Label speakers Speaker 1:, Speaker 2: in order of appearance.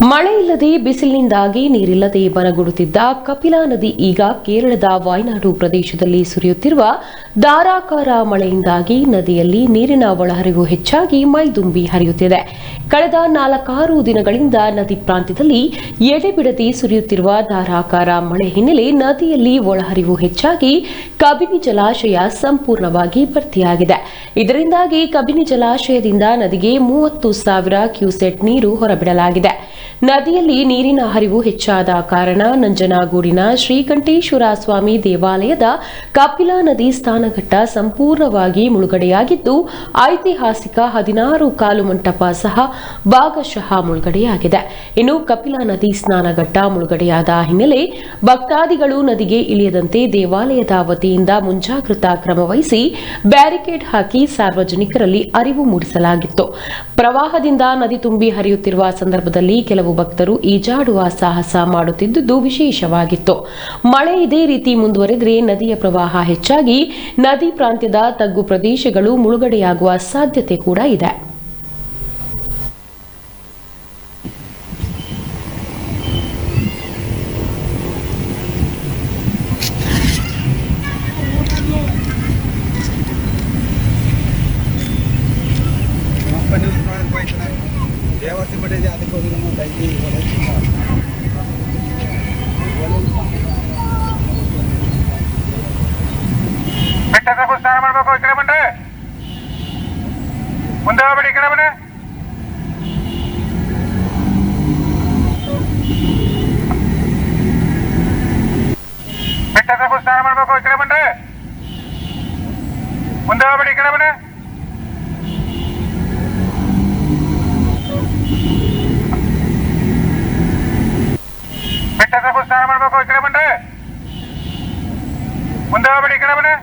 Speaker 1: ಮಳೆ ಇಲ್ಲದೆ ಬಿಸಿಲಿನಿಂದಾಗಿ ನೀರಿಲ್ಲದೆ ಬರಗುಡುತ್ತಿದ್ದ ಕಪಿಲಾ ನದಿ ಈಗ ಕೇರಳದ ವಾಯನಾಡು ಪ್ರದೇಶದಲ್ಲಿ ಸುರಿಯುತ್ತಿರುವ ಧಾರಾಕಾರ ಮಳೆಯಿಂದಾಗಿ ನದಿಯಲ್ಲಿ ನೀರಿನ ಒಳಹರಿವು ಹೆಚ್ಚಾಗಿ ಮೈದುಂಬಿ ಹರಿಯುತ್ತಿದೆ. ಕಳೆದ 4-6 ದಿನಗಳಿಂದ ನದಿ ಪ್ರಾಂತ್ಯದಲ್ಲಿ ಎಡೆಬಿಡದೆ ಸುರಿಯುತ್ತಿರುವ ಧಾರಾಕಾರ ಮಳೆ ಹಿನ್ನೆಲೆ ನದಿಯಲ್ಲಿ ಒಳಹರಿವು ಹೆಚ್ಚಾಗಿ ಕಬಿನಿ ಜಲಾಶಯ ಸಂಪೂರ್ಣವಾಗಿ ಭರ್ತಿಯಾಗಿದೆ. ಇದರಿಂದಾಗಿ ಕಬಿನಿ ಜಲಾಶಯದಿಂದ ನದಿಗೆ 30,000 ಕ್ಯೂಸೆಕ್ ನೀರು ಹೊರಬಿಡಲಾಗಿದೆ. ನದಿಯಲ್ಲಿ ನೀರಿನ ಹರಿವು ಹೆಚ್ಚಾದ ಕಾರಣ ನಂಜನಗೂಡಿನ ಶ್ರೀಕಂಠೇಶ್ವರ ಸ್ವಾಮಿ ದೇವಾಲಯದ ಕಪಿಲಾ ನದಿ ಸ್ನಾನಘಟ್ಟ ಸಂಪೂರ್ಣವಾಗಿ ಮುಳುಗಡೆಯಾಗಿದ್ದು, ಐತಿಹಾಸಿಕ 16 ಕಾಲು ಮಂಟಪ ಸಹ ಭಾಗಶಃ ಮುಳುಗಡೆಯಾಗಿದೆ. ಇನ್ನು ಕಪಿಲಾ ನದಿ ಸ್ನಾನಘಟ್ಟ ಮುಳುಗಡೆಯಾದ ಹಿನ್ನೆಲೆ ಭಕ್ತಾದಿಗಳು ನದಿಗೆ ಇಳಿಯದಂತೆ ದೇವಾಲಯದ ವತಿಯಿಂದ ಮುಂಜಾಗ್ರತಾ ಕ್ರಮ ವಹಿಸಿ ಬ್ಯಾರಿಕೇಡ್ ಹಾಕಿ ಸಾರ್ವಜನಿಕರಲ್ಲಿ ಅರಿವು ಮೂಡಿಸಲಾಗಿತ್ತು. ಪ್ರವಾಹದಿಂದ ನದಿ ತುಂಬಿ ಹರಿಯುತ್ತಿರುವ ಸಂದರ್ಭದಲ್ಲಿ ಕೆಲವು ಭಕ್ತರು ಈಜಾಡುವ ಸಾಹಸ ಮಾಡುತ್ತಿದ್ದುದು ವಿಶೇಷವಾಗಿತ್ತು. ಮಳೆ ಇದೇ ರೀತಿ ಮುಂದುವರೆದರೆ ನದಿಯ ಪ್ರವಾಹ ಹೆಚ್ಚಾಗಿ ನದಿ ಪ್ರಾಂತ್ಯದ ತಗ್ಗು ಪ್ರದೇಶಗಳು ಮುಳುಗಡೆಯಾಗುವ ಸಾಧ್ಯತೆ ಕೂಡ ಇದೆ.
Speaker 2: ದೇವಸ್ಥಾನ ಬಿಟ್ಟಿದೆ ಅದಕ್ಕೋಸ್ಕರ ಬೆಟ್ಟದ ಸ್ನಾನ ಮಾಡಬೇಕು. ಈ ಕಡೆ ಬನ್ರಿ, ಮುಂದೆ ಹೋಗ್ಬೇಡಿ, ಈ ಕಡೆ ಬನ್ನಿ. ಬೆಟ್ಟದ ಸ್ನಾನ ಮಾಡಬೇಕು. ಈ ಕಡೆ ಬನ್ರಿ, ಮುಂದೆ ಹೋಗ್ಬೇಡಿ, ಈ ಕಡೆ ಬನ್ನಿ. ಬೆಟ್ಟದ ಸ್ನಾನ ಮಾಡಬೇಕು. ಈ ಕಡೆ ಬನ್ರಿ, ಮುಂದೆ ಹೋಗ್ಬೇಡಿ, ಈ ಕಡೆ ಬನ್ನಿ.